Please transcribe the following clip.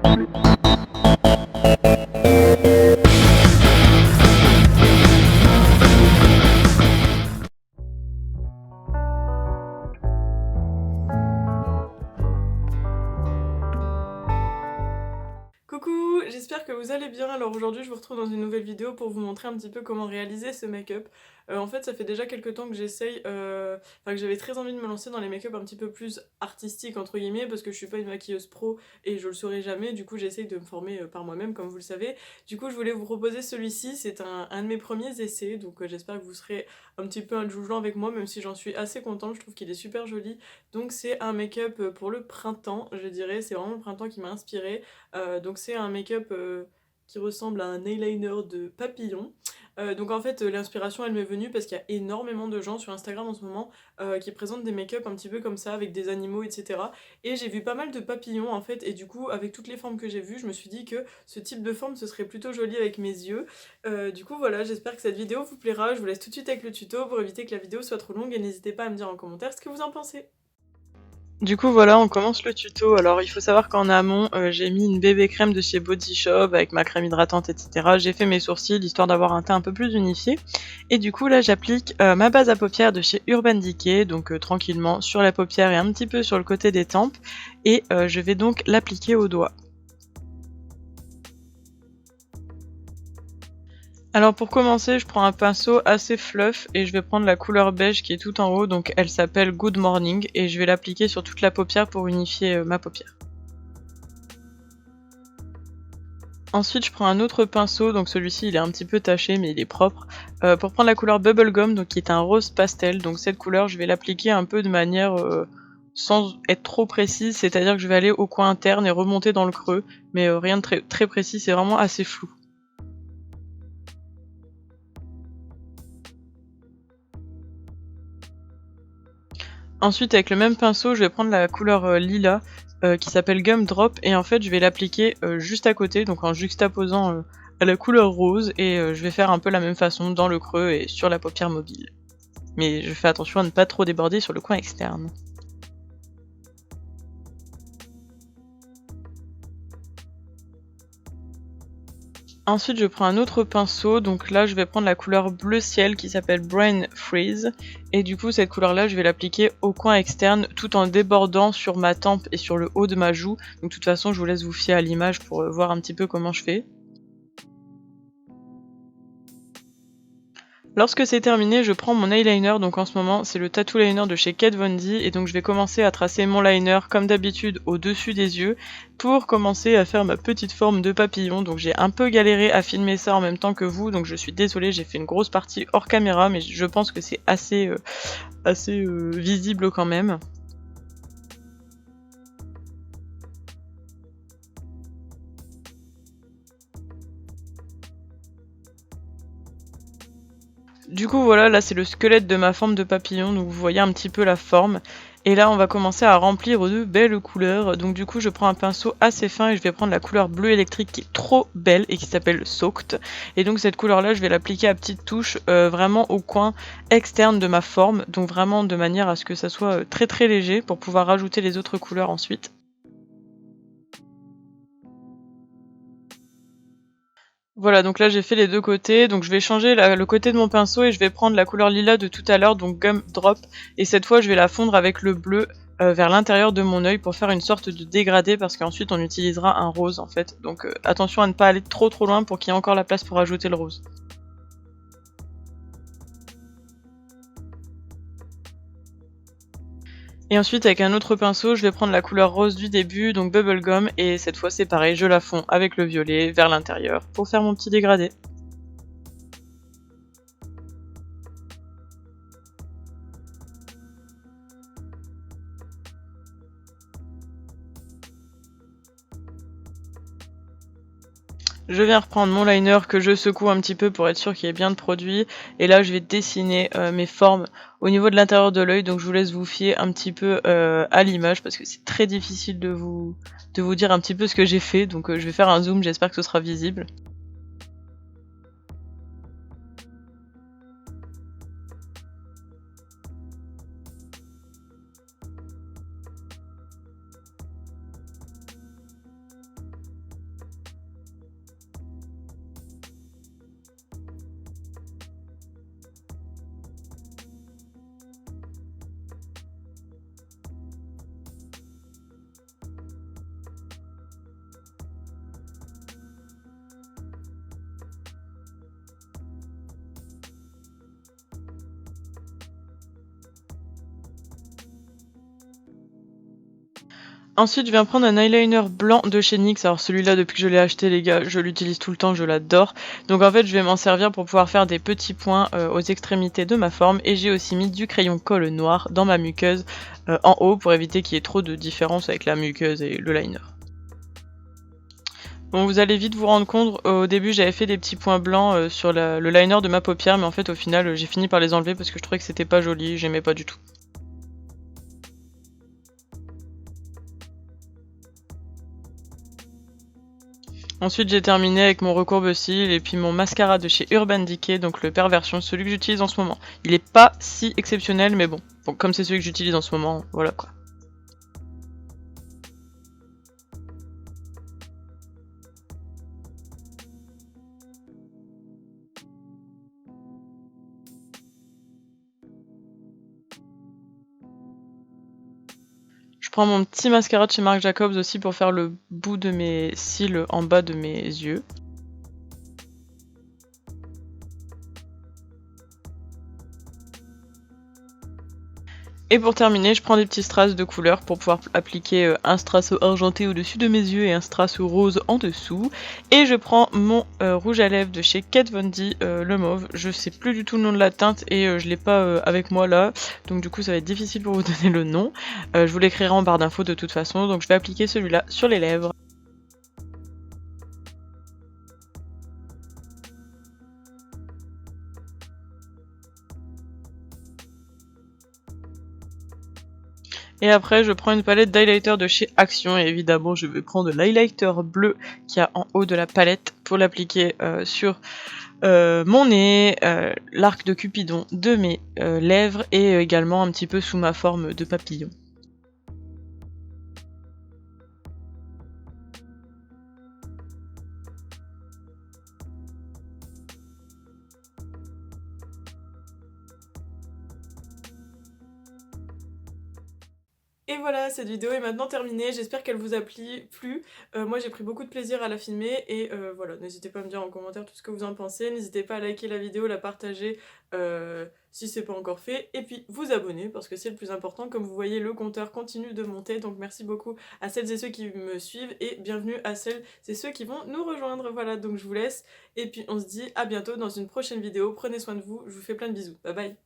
Coucou, j'espère que vous allez bien. Alors aujourd'hui je vous retrouve dans une nouvelle vidéo pour vous montrer un petit peu comment réaliser ce make-up. En fait ça fait déjà quelques temps que j'essaye, que j'avais très envie de me lancer dans les make-up un petit peu plus artistiques entre guillemets parce que je suis pas une maquilleuse pro et je le saurai jamais, du coup j'essaye de me former par moi-même comme vous le savez. Du coup je voulais vous proposer celui-ci, c'est un de mes premiers essais, donc j'espère que vous serez un petit peu indulgents avec moi même si j'en suis assez contente, je trouve qu'il est super joli. Donc c'est un make-up pour le printemps, je dirais, c'est vraiment le printemps qui m'a inspirée. Donc c'est un make-up qui ressemble à un eyeliner de papillon. Donc en fait l'inspiration elle m'est venue parce qu'il y a énormément de gens sur Instagram en ce moment qui présentent des make-up un petit peu comme ça avec des animaux etc. Et j'ai vu pas mal de papillons en fait et du coup avec toutes les formes que j'ai vues je me suis dit que ce type de forme ce serait plutôt joli avec mes yeux. Du coup voilà, j'espère que cette vidéo vous plaira. Je vous laisse tout de suite avec le tuto pour éviter que la vidéo soit trop longue et n'hésitez pas à me dire en commentaire ce que vous en pensez. Du coup voilà, on commence le tuto. Alors il faut savoir qu'en amont, j'ai mis une bébé crème de chez Body Shop avec ma crème hydratante etc. J'ai fait mes sourcils histoire d'avoir un teint un peu plus unifié et du coup là j'applique, ma base à paupières de chez Urban Decay donc tranquillement sur la paupière et un petit peu sur le côté des tempes et je vais donc l'appliquer au doigt. Alors pour commencer, je prends un pinceau assez fluff et je vais prendre la couleur beige qui est tout en haut, donc elle s'appelle Good Morning et je vais l'appliquer sur toute la paupière pour unifier ma paupière. Ensuite, je prends un autre pinceau, donc celui-ci il est un petit peu taché mais il est propre, pour prendre la couleur Bubblegum, donc qui est un rose pastel. Donc cette couleur, je vais l'appliquer un peu de manière sans être trop précise, c'est-à-dire que je vais aller au coin interne et remonter dans le creux, mais rien de très précis, c'est vraiment assez flou. Ensuite, avec le même pinceau, je vais prendre la couleur lilas qui s'appelle Gumdrop et en fait, je vais l'appliquer juste à côté, donc en juxtaposant à la couleur rose et je vais faire un peu la même façon dans le creux et sur la paupière mobile. Mais je fais attention à ne pas trop déborder sur le coin externe. Ensuite, je prends un autre pinceau, donc là je vais prendre la couleur bleu ciel qui s'appelle Brain Freeze, et du coup cette couleur là je vais l'appliquer au coin externe tout en débordant sur ma tempe et sur le haut de ma joue, donc de toute façon je vous laisse vous fier à l'image pour voir un petit peu comment je fais. Lorsque c'est terminé, je prends mon eyeliner, donc en ce moment c'est le Tattoo Liner de chez Kat Von D et donc je vais commencer à tracer mon liner comme d'habitude au-dessus des yeux pour commencer à faire ma petite forme de papillon. Donc j'ai un peu galéré à filmer ça en même temps que vous, donc je suis désolée, j'ai fait une grosse partie hors caméra mais je pense que c'est assez visible quand même. Du coup voilà, là c'est le squelette de ma forme de papillon, donc vous voyez un petit peu la forme. Et là on va commencer à remplir de belles couleurs. Donc du coup je prends un pinceau assez fin et je vais prendre la couleur bleu électrique qui est trop belle et qui s'appelle Soaked. Et donc cette couleur là je vais l'appliquer à petites touches vraiment au coin externe de ma forme. Donc vraiment de manière à ce que ça soit très léger pour pouvoir rajouter les autres couleurs ensuite. Voilà, donc là j'ai fait les deux côtés, donc je vais changer le côté de mon pinceau et je vais prendre la couleur lilas de tout à l'heure, donc Gumdrop, et cette fois je vais la fondre avec le bleu vers l'intérieur de mon œil pour faire une sorte de dégradé parce qu'ensuite on utilisera un rose en fait, donc attention à ne pas aller trop loin pour qu'il y ait encore la place pour ajouter le rose. Et ensuite avec un autre pinceau je vais prendre la couleur rose du début, donc Bubblegum, et cette fois c'est pareil, je la fonds avec le violet vers l'intérieur pour faire mon petit dégradé. Je viens reprendre mon liner que je secoue un petit peu pour être sûr qu'il y ait bien de produit. Et là, je vais dessiner mes formes au niveau de l'intérieur de l'œil. Donc, je vous laisse vous fier un petit peu à l'image parce que c'est très difficile de vous dire un petit peu ce que j'ai fait. Donc, je vais faire un zoom, j'espère que ce sera visible. Ensuite, je viens prendre un eyeliner blanc de chez NYX. Alors celui-là, depuis que je l'ai acheté, les gars, je l'utilise tout le temps, je l'adore. Donc en fait, je vais m'en servir pour pouvoir faire des petits points aux extrémités de ma forme. Et j'ai aussi mis du crayon colle noir dans ma muqueuse en haut pour éviter qu'il y ait trop de différence avec la muqueuse et le liner. Bon, vous allez vite vous rendre compte, au début j'avais fait des petits points blancs sur le liner de ma paupière, mais en fait au final j'ai fini par les enlever parce que je trouvais que c'était pas joli, j'aimais pas du tout. Ensuite j'ai terminé avec mon recourbe cils et puis mon mascara de chez Urban Decay, donc le Perversion, celui que j'utilise en ce moment. Il est pas si exceptionnel mais bon, comme c'est celui que j'utilise en ce moment, voilà quoi. Je prends mon petit mascara de chez Marc Jacobs aussi pour faire le bout de mes cils en bas de mes yeux. Et pour terminer, je prends des petits strass de couleur pour pouvoir appliquer un strass argenté au-dessus de mes yeux et un strass rose en dessous. Et je prends mon rouge à lèvres de chez Kat Von D, le mauve. Je sais plus du tout le nom de la teinte et je l'ai pas avec moi là. Donc du coup ça va être difficile pour vous donner le nom. Je vous l'écrirai en barre d'infos de toute façon. Donc je vais appliquer celui-là sur les lèvres. Et après, je prends une palette d'highlighter de chez Action et évidemment, je vais prendre l'highlighter bleu qu'il y a en haut de la palette pour l'appliquer sur mon nez, l'arc de Cupidon de mes lèvres et également un petit peu sous ma forme de papillon. Et voilà, cette vidéo est maintenant terminée, j'espère qu'elle vous a plu. Moi j'ai pris beaucoup de plaisir à la filmer et voilà, n'hésitez pas à me dire en commentaire tout ce que vous en pensez, n'hésitez pas à liker la vidéo, la partager si c'est pas encore fait, et puis vous abonner parce que c'est le plus important. Comme vous voyez, le compteur continue de monter, donc merci beaucoup à celles et ceux qui me suivent et bienvenue à celles et ceux qui vont nous rejoindre. Voilà, donc je vous laisse et puis on se dit à bientôt dans une prochaine vidéo, prenez soin de vous, je vous fais plein de bisous, bye bye.